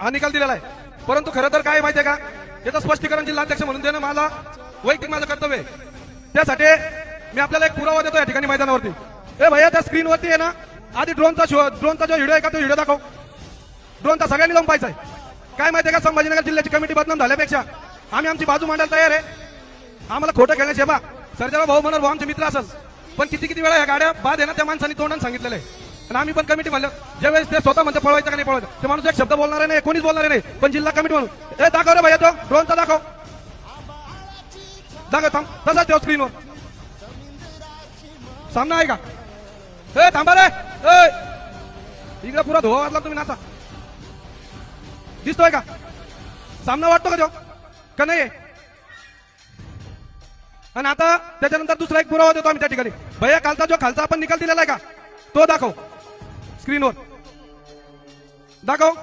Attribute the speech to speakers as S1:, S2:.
S1: हा निकाल दिलेला आहे। परंतु खरं तर काय माहितीये का, याचं स्पष्टीकरण जिल्हाध्यक्ष म्हणून देणं मला वैयक्तिक माझं कर्तव्य आहे। त्यासाठी मी आपल्याला एक पुरावा देतो या ठिकाणी मैदानावरती। ए भैया त्या स्क्रीनवरती आहे ना, आधी ड्रोनचा जो व्हिडिओ आहे का तो व्हिडिओ दाखव। ड्रोनचा सगळ्यांनी जाऊन पाहायचा आहे। काय माहितीये का, संभाजीनगर जिल्ह्याची कमिटी बदनाम झाल्यापेक्षा आम्ही आमची बाजू मांडायला तयार आहे। आम्हाला खोटं खेळण्याची बा सर्जेराव भाऊ म्हणून भाऊ आमचे मित्र असेल, पण किती वेळा या गाड्या बाद आहे ना त्या माणसांनी तोंडाने सांगितलेलं आहे। आणि आम्ही पण कमिटी म्हणलं ज्यावेळेस ते स्वतः म्हणते पळवायचं का नाही पळवायचं, ते माणूस एक शब्द बोलणार नाही, कोणीच बोलणार नाही, पण जिल्हा कमिटी म्हणून ए दाखव रे भैया तो ड्रोनचा दाखव थांब तसाच ठेव स्क्रीनवर। सामना आहे का, ए थांबा रे, इकडे पुरा धुवा वाजला तुम्ही नाचा, दिसतोय का सामना, वाटतो का तो का नाही? आणि आता त्याच्यानंतर दुसरा एक पुरावा देतो आम्ही त्या ठिकाणी। भैया कालचा जो खालचा आपण निकाल दिलेला आहे का तो दाखव स्क्रीनवर, दाखव।